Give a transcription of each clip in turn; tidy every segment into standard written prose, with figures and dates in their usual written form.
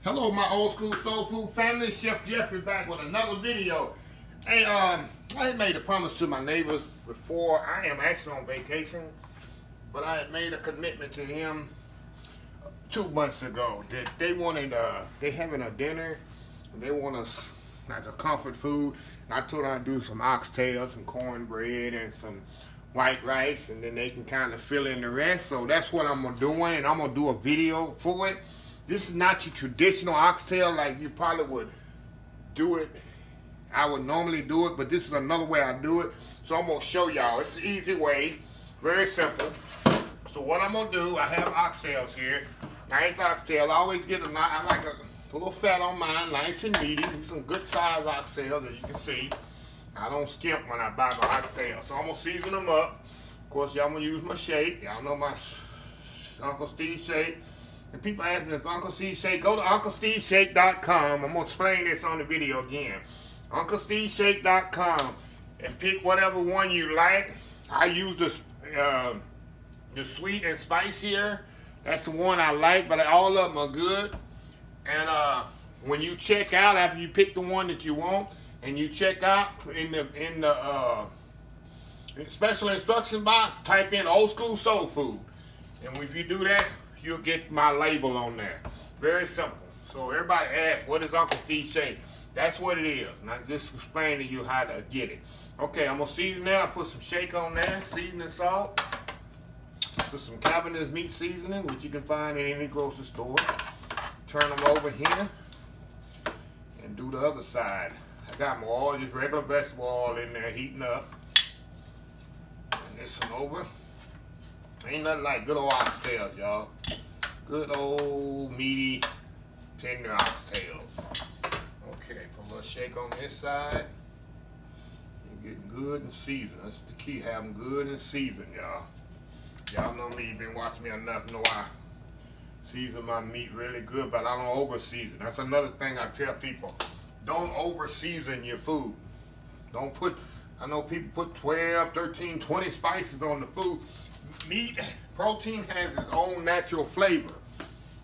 Hello, my old school soul food family. Chef Jeffrey back with another video. Hey, I had made a promise to my neighbors before. I am actually on vacation, but I had made a commitment to them 2 months ago that they wanted, they having a dinner. They want us like a comfort food. And I told them I'd do some oxtails, some cornbread, and some white rice, and then they can kind of fill in the rest. So that's what I'm gonna do, and I'm gonna do a video for it. This is not your traditional oxtail like you probably would do it. I would normally do it, but this is another way I do it. So I'm gonna show y'all. It's the easy way, very simple. So what I'm gonna do, I have oxtails here. Nice oxtail. I always get I like a little fat on mine, nice and meaty. These some good size oxtails, as you can see. I don't skimp when I buy my oxtails. So I'm gonna season them up. Of course, y'all gonna use my shake. Y'all know my Uncle Steve shake. And people ask me if Uncle Steve shake, go to UncleSteveShake.com. I'm gonna explain this on the video again. UncleSteveShake.com and pick whatever one you like. I use the sweet and spicier. That's the one I like, but all of them are good. And when you check out, after you pick the one that you want, and you check out in the special instruction box, type in old school soul food. And if you do that, you'll get my label on there. Very simple. So everybody asks, what is Uncle Steve shake? That's what it is. And I just explained to you how to get it. Okay, I'm gonna season that. I put some shake on there, seasoning salt. Put some Cabernet meat seasoning, which you can find in any grocery store. Turn them over here and do the other side. I got my oil, just regular vegetable oil in there, heating up. And this one over. Ain't nothing like good old oxtails, y'all. Good old meaty, tender oxtails. Okay, put a little shake on this side. And getting good and seasoned. That's the key, have them good and seasoned, y'all. Y'all know me, you've been watching me enough, know I season my meat really good, but I don't over season. That's another thing I tell people. Don't over season your food. Don't put, I know people put 12, 13, 20 spices on the food. Meat, protein has its own natural flavor.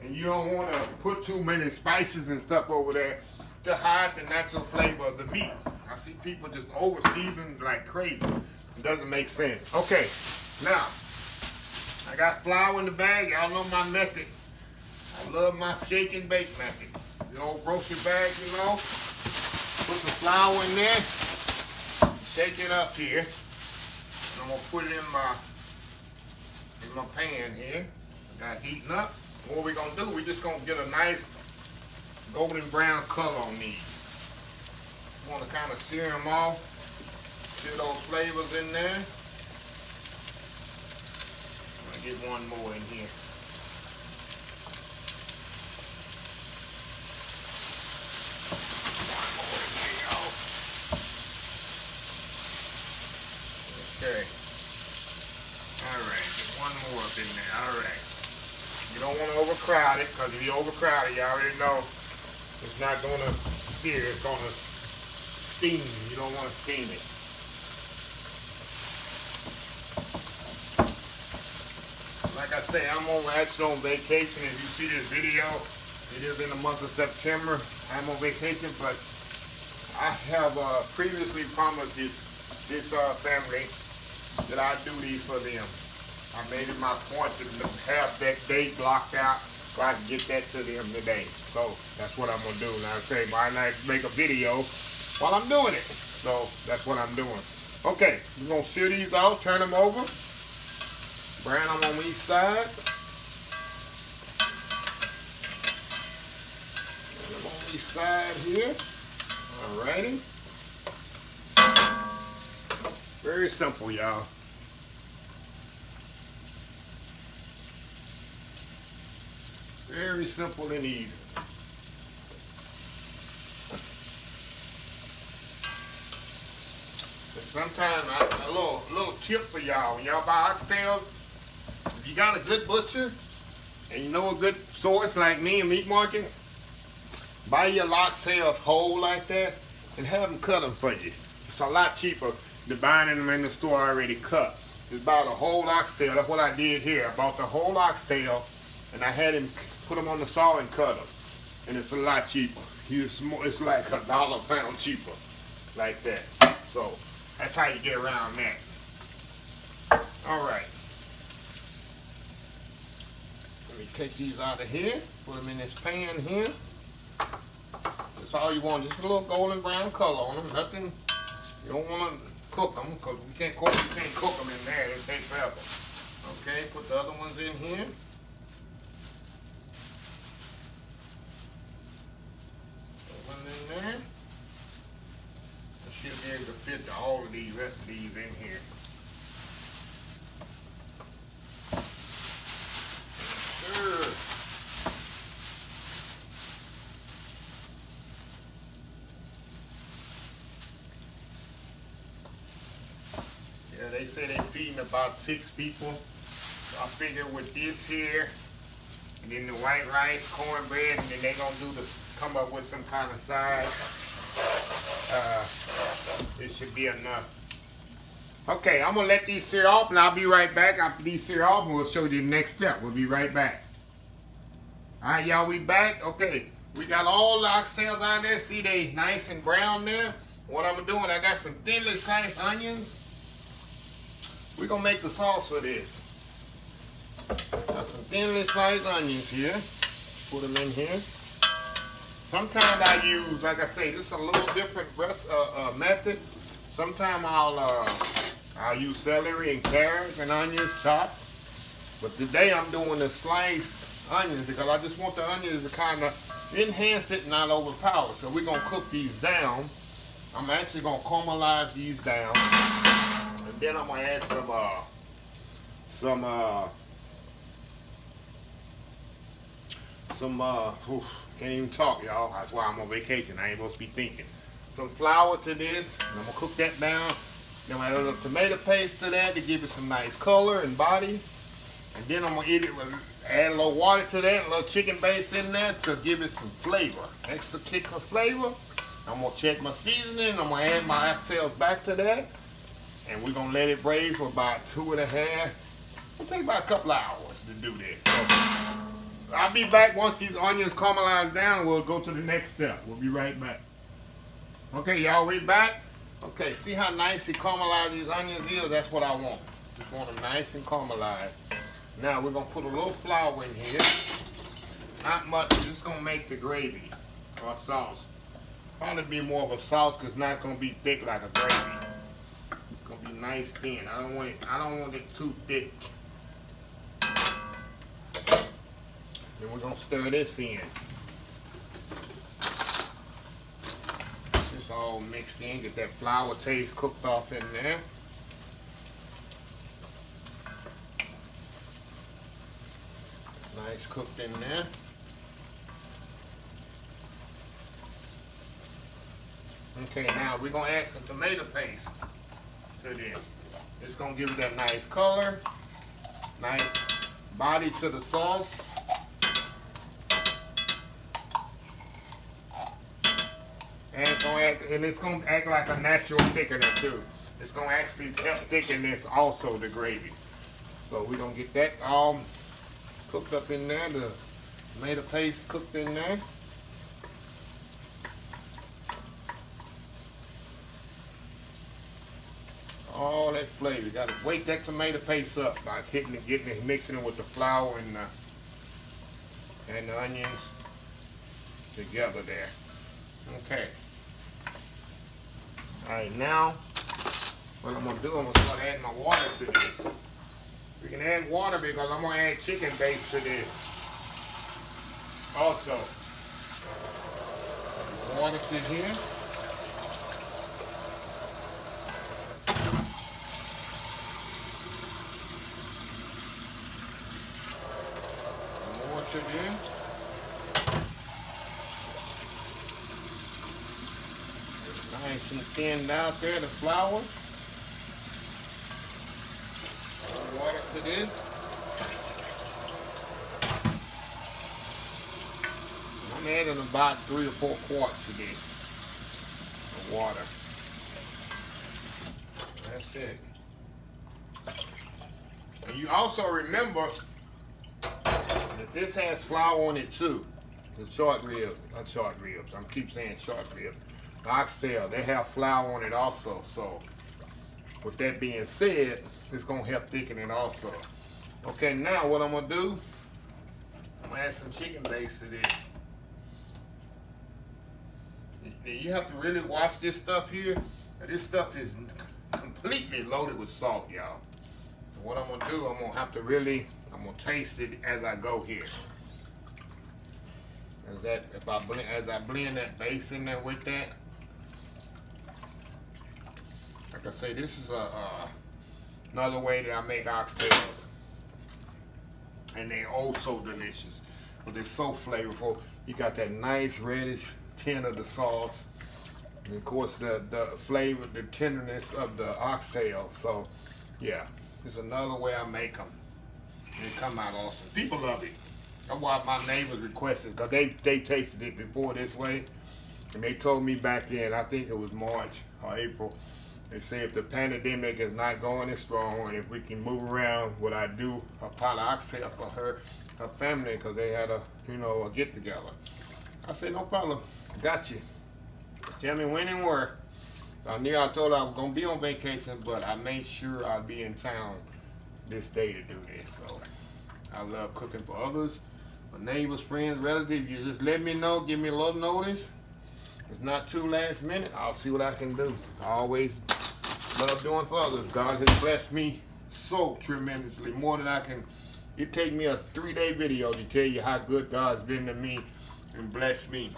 And you don't want to put too many spices and stuff over there to hide the natural flavor of the meat. I see people just over season like crazy. It doesn't make sense. Okay, now, I got flour in the bag. Y'all know my method. I love my shake and bake method. The old grocery bag, you know. Put some flour in there. Shake it up here. And I'm going to put it in my pan here. I got heating up. What we're going to do, we're just going to get a nice golden brown color on these. You want to kind of sear them off. Sear those flavors in there. I'm going to get one more in here. Okay. Alright, get one more up in there. Alright. You don't want to overcrowd it, because if you overcrowd it, you already know it's not going to sear. It's going to steam. You don't want to steam it. Like I say, I'm actually on vacation. If you see this video, it is in the month of September. I'm on vacation, but I have previously promised this family that I do these for them. I made it my point to have that date blocked out so I can get that to them today. So that's what I'm gonna do. Now I say, why not make a video while I'm doing it? So that's what I'm doing. Okay, we're gonna sear these out, turn them over, brown them on each side. Turn them on each side here. Alrighty. Very simple, y'all. Very simple and easy. Sometimes a little tip for y'all. When y'all buy oxtails, if you got a good butcher and you know a good source like me, a meat market, buy your oxtails whole like that and have them cut them for you. It's a lot cheaper than buying them in the store already cut. Just buy the whole oxtail. That's what I did here. I bought the whole oxtail and I had him put them on the saw and cut them. and it's a lot cheaper. It's like $1 a pound cheaper, like that. So that's how you get around that. All right. Let me take these out of here. Put them in this pan here. That's all you want. Just a little golden brown color on them. Nothing. You don't want to cook them because you can't cook them in there. It takes forever. Okay. Put the other ones in here. One in there. I should be able to fit all of these rest of these in here. Sure. Yeah, they say they're feeding about 6 people. So I figure with this here, and then the white rice, cornbread, and then they're gonna come up with some kind of side. It should be enough. Okay, I'm gonna let these sear off, and I'll be right back after these sear off, and we'll show you the next step. We'll be right back. All right, y'all, we back. Okay, we got all the oxtails out there. See, they nice and brown there. What I'm doing, I got some thinly sliced onions. We're gonna make the sauce for this. Got some thinly sliced onions here. Put them in here. Sometimes I use, like I say, this is a little different method. Sometimes I'll use celery and carrots and onions chopped. But today I'm doing the sliced onions because I just want the onions to kind of enhance it and not overpower. So we're gonna cook these down. I'm actually gonna caramelize these down, and then I'm gonna add can't even talk, y'all. That's why I'm on vacation. I ain't supposed to be thinking. Some flour to this. And I'm gonna cook that down. Then I'm gonna add a little tomato paste to that to give it some nice color and body. And then I'm gonna add a little water to that, a little chicken base in there to give it some flavor. Extra kick of flavor. I'm gonna check my seasoning. I'm gonna add my oxtails back to that. And we're gonna let it braise for about 2.5. It'll take about a couple of hours to do this. So I'll be back once these onions caramelize down. We'll go to the next step. We'll be right back. Okay, y'all, we back. Okay, see how nice it caramelized these onions is? That's what I want. Just want them nice and caramelized. Now we're gonna put a little flour in here. Not much. Just gonna make the gravy or sauce. Probably be more of a sauce because it's not gonna be thick like a gravy. It's gonna be nice thin. I don't want it too thick. Then we're gonna stir this in. Just all mixed in, get that flour taste cooked off in there. Nice cooked in there. Okay, now we're gonna add some tomato paste to this. It's gonna give it that nice color, nice body to the sauce. And it's gonna act like a natural thickener too. It's gonna actually help thicken this also, the gravy. So we're gonna get that all cooked up in there, the tomato paste cooked in there. All that flavor. You gotta wake that tomato paste up by hitting it, getting it, mixing it with the flour and the onions together there. Okay. Alright, now what I'm gonna do, I'm gonna start adding my water to this. We can add water because I'm gonna add chicken base to this. Also, water to here. More to this. Nice and thinned out there, the flour. Water to this. I'm adding about 3 or 4 quarts to this of water. That's it. And you also remember that this has flour on it too. The short ribs, not short ribs. I keep saying short ribs. The oxtail, they have flour on it also. So, with that being said, it's gonna help thicken it also. Okay, now what I'm gonna do, I'm gonna add some chicken base to this. You have to really watch this stuff here. This stuff is completely loaded with salt, y'all. So what I'm gonna do, I'm gonna have to really, I'm gonna taste it as I go here. As I blend that base in there with that. Like I say, this is another way that I make oxtails, and they're oh so delicious. But they're so flavorful. You got that nice reddish tint of the sauce, and of course the flavor, the tenderness of the oxtail. So yeah, it's another way I make them. They come out awesome. People love it. That's why my neighbors requested, because they tasted it before this way, and they told me back then, I think it was March or April, they say if the pandemic is not going as strong, and if we can move around, would I do a pot of oxtail for her family, because they had a get together. I said, no problem, got you. Tell me when and where. I knew I told her I was gonna be on vacation, but I made sure I'd be in town this day to do this. So I love cooking for others, my neighbors, friends, relatives. You just let me know, give me a little notice. It's not too last minute. I'll see what I can do. I always love doing for others. God has blessed me so tremendously, more than I can. It take me a 3-day video to tell you how good God's been to me and blessed me.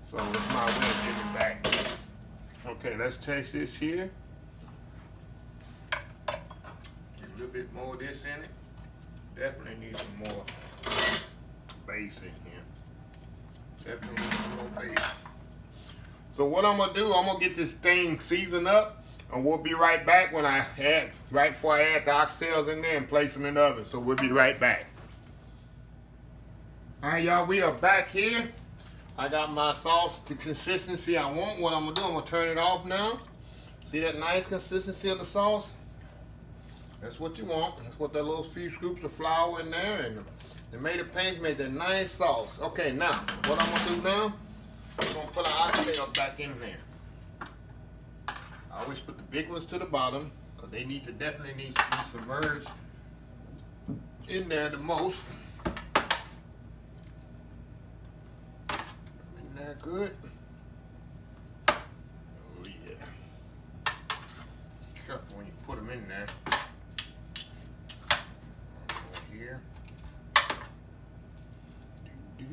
So it's my way of giving back. Okay, let's taste this here. Get a little bit more of this in it. Definitely need some more base in here. Definitely need some more base. So what I'm gonna do, I'm gonna get this thing seasoned up, and we'll be right back when right before I add the oxtails in there and place them in the oven. So we'll be right back. All right, y'all, we are back here. I got my sauce to consistency I want. What I'm gonna do, I'm gonna turn it off now. See that nice consistency of the sauce? That's what you want. That's what that little few scoops of flour in there, and the tomato paste made that nice sauce. Okay, now, what I'm gonna do now, I'm gonna put our oxtails back in there. I always put the big ones to the bottom, because they definitely need to be submerged in there the most. Isn't that good? Oh yeah. Careful when you put them in there. Here. You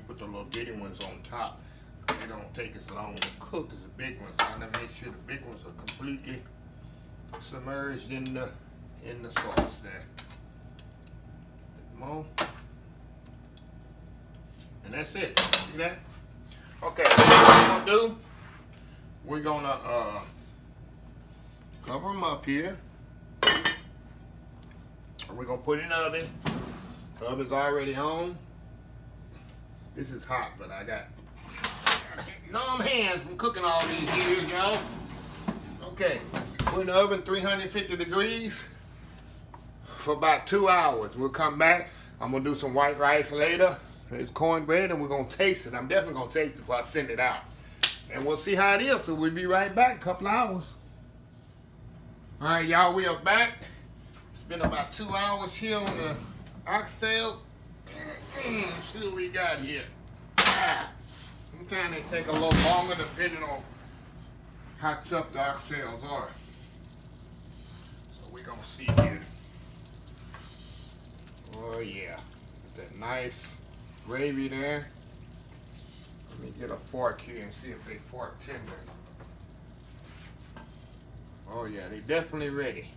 put the little bitty ones on top. They don't take as long to cook as the big ones. I gotta make sure the big ones are completely submerged in the sauce there. More. And that's it. See that? Okay, what we're gonna do, we're gonna cover them up here. We're gonna put it in the oven. The oven's already on. This is hot, but I got numb hands from cooking all these years, y'all. Okay, put in the oven 350 degrees for about 2 hours. We'll come back. I'm gonna do some white rice later. It's cornbread, and we're gonna taste it. I'm definitely gonna taste it before I send it out. And we'll see how it is. So we'll be right back, a couple hours. All right, y'all, we are back. It's been about 2 hours here on the oxtails. Let's see what we got here. Sometimes they take a little longer depending on how tough the oxtails are. So we're gonna see here. Oh yeah, that nice gravy there. Let me get a fork here and see if they fork tender. Oh yeah, they definitely ready.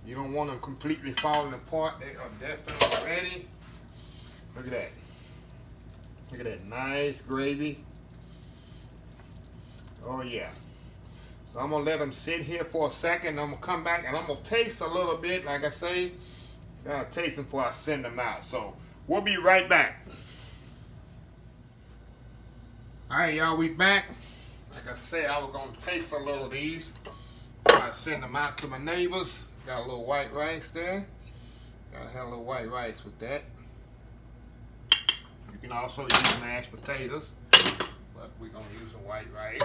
You don't want them completely falling apart. They are definitely ready. Look at that. Look at that nice gravy. Oh yeah. So I'm gonna let them sit here for a second. I'm gonna come back and I'm gonna taste a little bit. Like I say, gotta taste them before I send them out. So we'll be right back. All right, y'all, we back. Like I said, I was gonna taste a little of these before I send them out to my neighbors. Got a little white rice there. Gotta have a little white rice with that. You can also use mashed potatoes, but we're gonna use some white rice.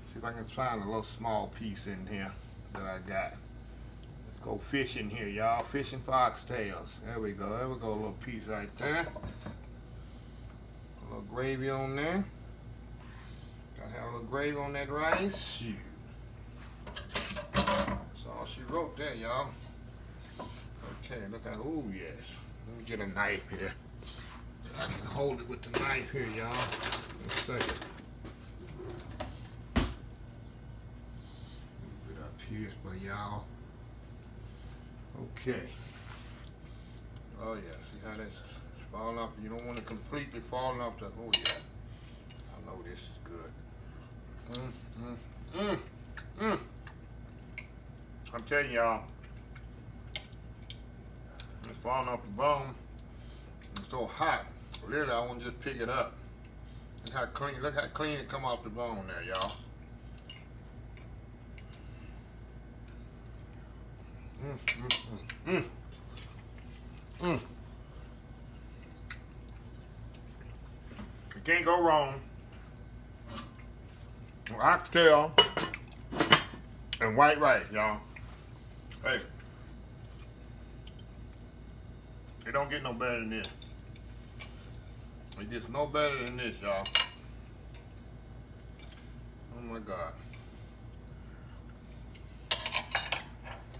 See if I can find a little small piece in here that I got. Let's go fishing here, y'all. Fishing for oxtails. There we go. There we go. A little piece right there. A little gravy on there. Gotta have a little gravy on that rice. Shoot. That's all she wrote there, y'all. Okay, look at, oh yes. Let me get a knife here. I can hold it with the knife here, y'all. In a second. Move it up here for y'all. Okay. Oh yeah, see how that's falling off? You don't want it completely falling off the, oh yeah. I know this is good. I'm telling y'all, it's falling off the bone. It's so hot. Really, I want to just pick it up. Look how clean it come off the bone there, y'all. You can't go wrong with oxtail and white rice, y'all. Hey, it don't get no better than this. It gets no better than this, y'all. Oh my God.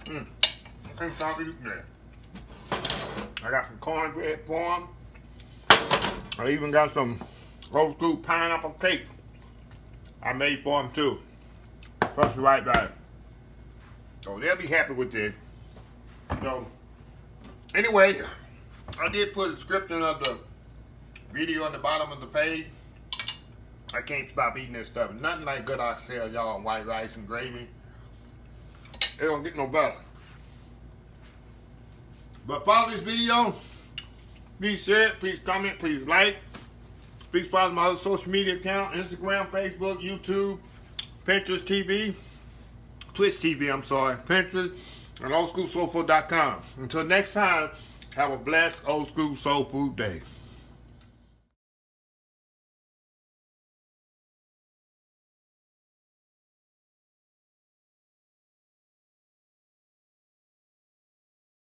I can't stop eating that. I got some cornbread for him. I even got some old school pineapple cake I made for him too. Plus the white rice. So they'll be happy with this. So anyway, I did put a description of the video on the bottom of the page. I can't stop eating this stuff. Nothing like good oxtail, y'all, and white rice and gravy. It don't get no better. But follow this video. Please share it. Please comment. Please like. Please follow my other social media account. Instagram, Facebook, YouTube, Pinterest TV. Twitch TV, I'm sorry. Pinterest. And oldschoolsoulfood.com. Until next time, have a blessed old school soul food day.